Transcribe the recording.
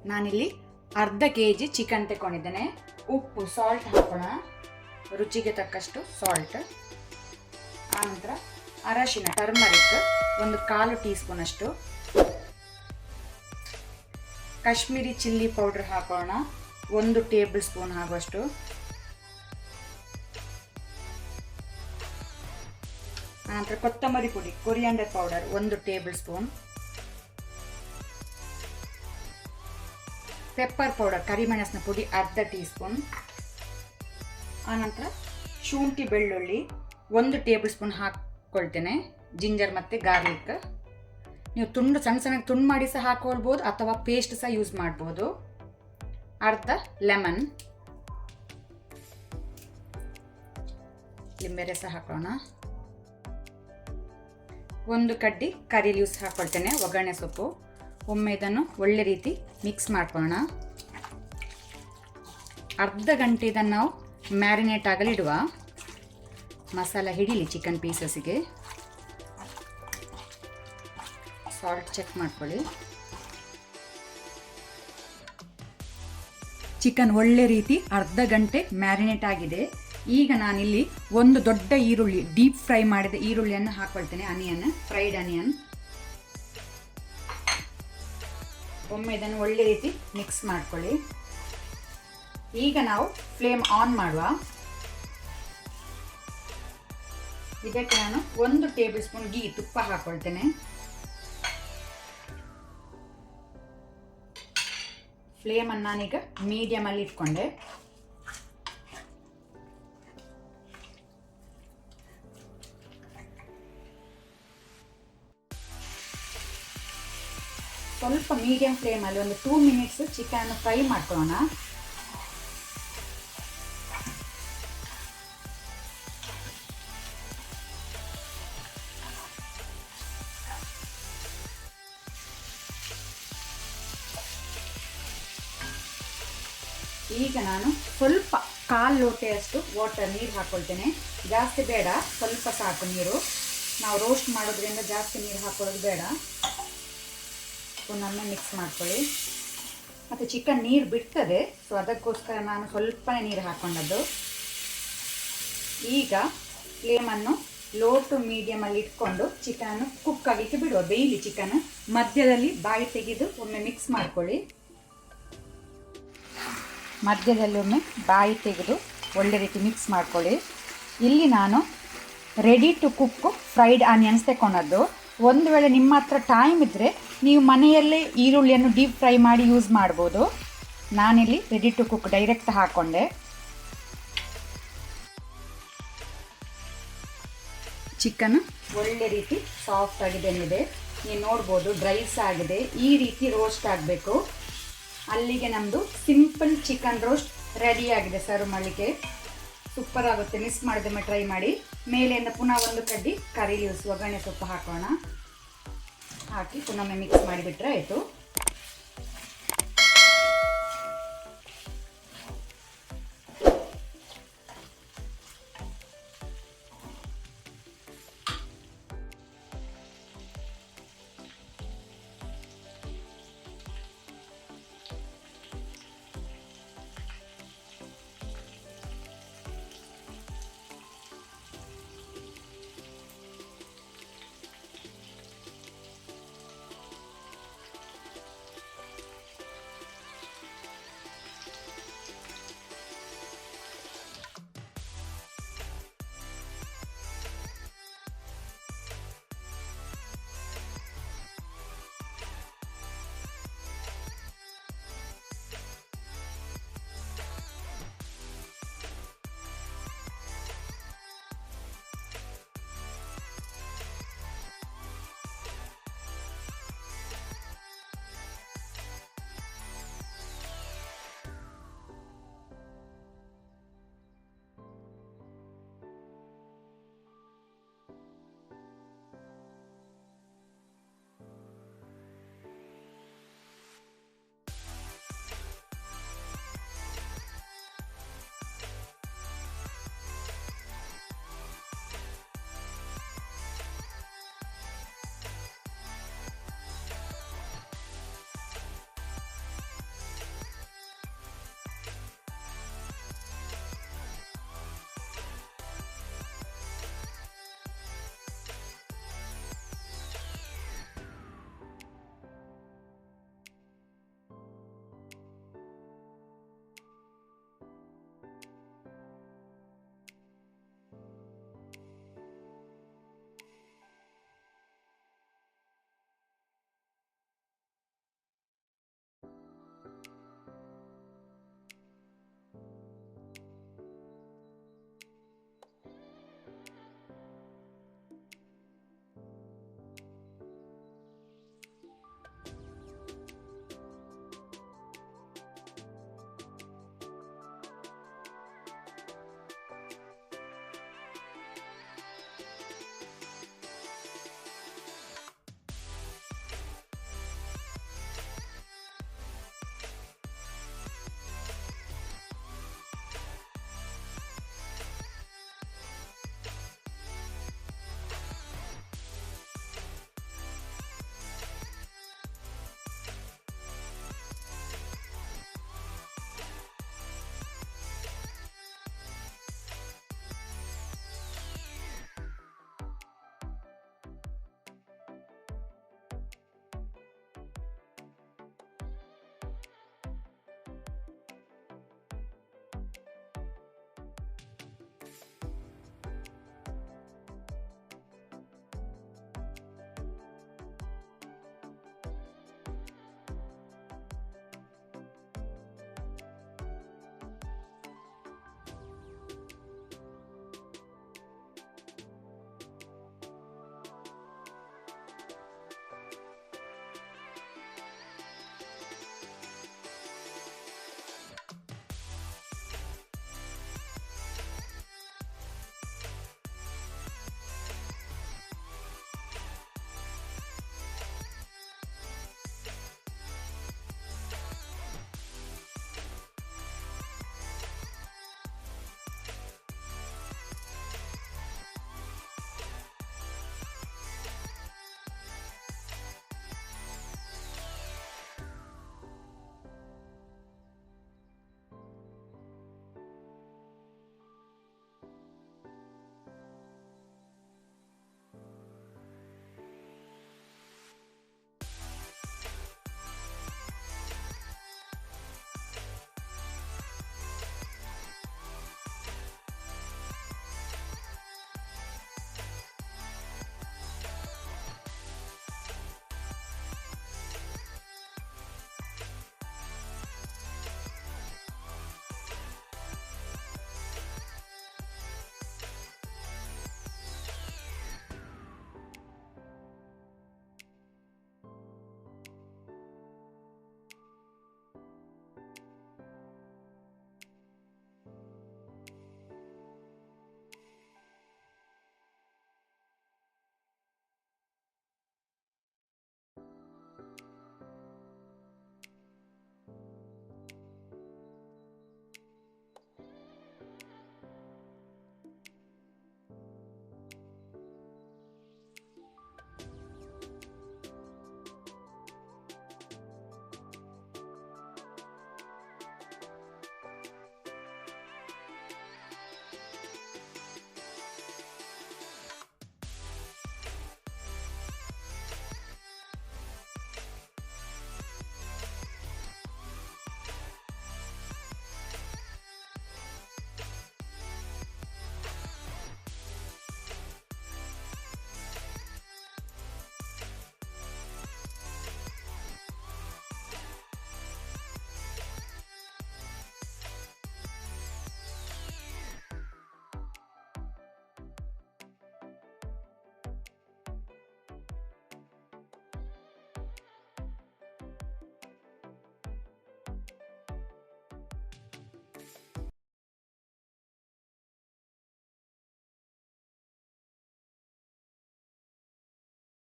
ನಾನಿಲ್ಲಿ ಅರ್ಧ KG chicken ತಗೊಂಡಿದ್ದೇನೆ. ಉಪ್ಪು ಸಾಲ್ಟ್ ಹಾಕೋಣ, ರುಚಿಗೆ ತಕ್ಕಷ್ಟು ಸಾಲ್ಟ್. ಆನಂತರ ಅರಶಿನ ಟರ್ಮರಿಕ್ 1/4 ಟೀ ಸ್ಪೂನ್ ಅಷ್ಟು. ಕಾಶ್ಮೀರಿ ಚಿಲ್ಲಿ ಪೌಡರ್ ಹಾಕೋಣ, 1 ಟೇಬಲ್ ಸ್ಪೂನ್ ಆಗುವಷ್ಟು. ಆನಂತರ ಕೊತ್ತಂಬರಿ ಪುಡಿ coriander powder 1 table spoon. Pepper powder ಕರಿಮೆಣಸಿನ ಪುಡಿ ಅರ್ಧ ಟೀ ಸ್ಪೂನ್. ಆನಂತರ ಶುಂಠಿ ಬೆಳ್ಳುಳ್ಳಿ 1 ಟೇಬಲ್ ಸ್ಪೂನ್ ಹಾಕ್ಕೊಳ್ತೇನೆ. ಜಿಂಜರ್ ಮತ್ತು ಗಾರ್ಲಿಕ್ ನೀವು ಸಣ್ಣ ಸಣ್ಣಗೆ ತುಂಡು ಮಾಡಿ ಸಹ ಹಾಕೊಳ್ಬೋದು ಅಥವಾ ಪೇಸ್ಟ್ ಸಹ ಯೂಸ್ ಮಾಡ್ಬೋದು. ಅರ್ಧ ಲೆಮನ್, ಲಿಂಬೆ ರಸ ಹಾಕೋಣ. 1 ಕಡ್ಡಿ ಕರಿ ಲೀವ್ಸ್ ಹಾಕ್ಕೊಳ್ತೇನೆ, ಒಗ್ಗರಣೆ ಸೊಪ್ಪು. ಒಮ್ಮೆ ಇದನ್ನು ಒಳ್ಳೆ ರೀತಿ ಮಿಕ್ಸ್ ಮಾಡ್ಕೊಳ್ಳೋಣ. ಅರ್ಧ ಗಂಟೆ ಇದನ್ನು ನಾವು ಮ್ಯಾರಿನೇಟ್ ಆಗಲಿಡುವ. ಮಸಾಲ ಹಿಡೀಲಿ ಚಿಕನ್ ಪೀಸಸ್ಗೆ. ಸಾಲ್ಟ್ ಚೆಕ್ ಮಾಡ್ಕೊಳ್ಳಿ. ಚಿಕನ್ ಒಳ್ಳೆ ರೀತಿ ಅರ್ಧ ಗಂಟೆ ಮ್ಯಾರಿನೇಟ್ ಆಗಿದೆ. ಈಗ ನಾನಿಲ್ಲಿ 1 ದೊಡ್ಡ ಈರುಳ್ಳಿ, ಡೀಪ್ ಫ್ರೈ ಮಾಡಿದ ಈರುಳ್ಳಿಯನ್ನು ಹಾಕ್ಕೊಳ್ತೇನೆ. Onion, fried onion. ಒಮ್ಮೆ ಇದನ್ನು ಒಳ್ಳೆ ರೀತಿ ಮಿಕ್ಸ್ ಮಾಡ್ಕೊಳ್ಳಿ. ಈಗ ನಾವು ಫ್ಲೇಮ್ ಆನ್ ಮಾಡುವ. ಇದಕ್ಕೆ ನಾನು 1 ಟೇಬಲ್ ಸ್ಪೂನ್ ತುಪ್ಪ ಹಾಕೊಳ್ತೇನೆ. ಫ್ಲೇಮನ್ನು ನಾನೀಗ ಮೀಡಿಯಮ್ ಅಲ್ಲಿ ಇಟ್ಕೊಂಡೆ. ಸ್ವಲ್ಪ ಮೀಡಿಯಂ ಫ್ಲೇಮಲ್ಲಿ 2 ಮಿನಿಟ್ಸ್ ಚಿಕನ್ ಫ್ರೈ ಮಾಡ್ಕೊಳ್ಳೋಣ. ಈಗ ನಾನು ಸ್ವಲ್ಪ 1/4 ಲೋಟೆಯಷ್ಟು ನೀರು ಹಾಕ್ಕೊಳ್ತೇನೆ. ಜಾಸ್ತಿ ಬೇಡ, ಸ್ವಲ್ಪ ಸಾಕು ನೀರು. ನಾವು ರೋಸ್ಟ್ ಮಾಡೋದ್ರಿಂದ ಜಾಸ್ತಿ ನೀರು ಹಾಕೊಳ್ಳೋದು ಬೇಡ. ಒಮ್ಮೆ ಮಿಕ್ಸ್ ಮಾಡ್ಕೊಳ್ಳಿ. ಮತ್ತು ಚಿಕನ್ ನೀರು ಬಿಡ್ತದೆ, ಸೊ ಅದಕ್ಕೋಸ್ಕರ ನಾನು ಸ್ವಲ್ಪನೇ ನೀರು ಹಾಕ್ಕೊಂಡದ್ದು. ಈಗ ಫ್ಲೇಮನ್ನು ಲೋ ಟು ಮೀಡಿಯಮಲ್ಲಿ ಇಟ್ಕೊಂಡು ಚಿಕನನ್ನು ಕುಕ್ ಆಗಲಿಕ್ಕೆ ಬಿಡುವ. ಬೇಯಲಿ ಚಿಕನ್. ಮಧ್ಯದಲ್ಲಿ ಬಾಯಿ ತೆಗೆದು ಒಮ್ಮೆ ಮಿಕ್ಸ್ ಮಾಡ್ಕೊಳ್ಳಿ. ಮಧ್ಯದಲ್ಲಿ ಒಮ್ಮೆ ಬಾಯಿ ತೆಗೆದು ಒಳ್ಳೆ ರೀತಿ ಮಿಕ್ಸ್ ಮಾಡ್ಕೊಳ್ಳಿ. ಇಲ್ಲಿ ನಾನು ready to cook fried onions ತಗೊಂಡದ್ದು. ಒಂದು ವೇಳೆ ನಿಮ್ಮ ಹತ್ರ ಟೈಮ್ ಇದ್ದರೆ ನೀವು ಮನೆಯಲ್ಲೇ ಈರುಳ್ಳಿಯನ್ನು ಡೀಪ್ ಫ್ರೈ ಮಾಡಿ ಯೂಸ್ ಮಾಡ್ಬೋದು. ನಾನಿಲ್ಲಿ ರೆಡಿ ಟು ಕುಕ್ ಡೈರೆಕ್ಟ್ ಹಾಕ್ಕೊಂಡೆ. ಚಿಕನ್ ಒಳ್ಳೆ ರೀತಿ ಸಾಫ್ಟ್ ಆಗಿದೆ ಏನಿದೆ ನೀವು ನೋಡ್ಬೋದು. ಡ್ರೈ ಸಹ ಆಗಿದೆ. ಈ ರೀತಿ ರೋಸ್ಟ್ ಆಗಬೇಕು. ಅಲ್ಲಿಗೆ ನಮ್ಮದು ಸಿಂಪಲ್ ಚಿಕನ್ ರೋಸ್ಟ್ ರೆಡಿ ಆಗಿದೆ. ಸರ್ವ್ ಮಾಡಲಿಕ್ಕೆ ಸೂಪರ್ ಆಗುತ್ತೆ. ಮಿಸ್ ಮಾಡಿದ್ರೆ ಟ್ರೈ ಮಾಡಿ. ಮೇಲೆಯಿಂದ ಪುನಃ 1 ಕಡ್ಡಿ ಕರಿ ಲೀವ್ಸ್, ಒಗ್ಗರಣೆ ಸೊಪ್ಪು ಹಾಕೋಣ. ಹಾಕಿ ಪುನಃ ಮಿಕ್ಸ್ ಮಾಡಿಬಿಟ್ರೆ ಆಯಿತು.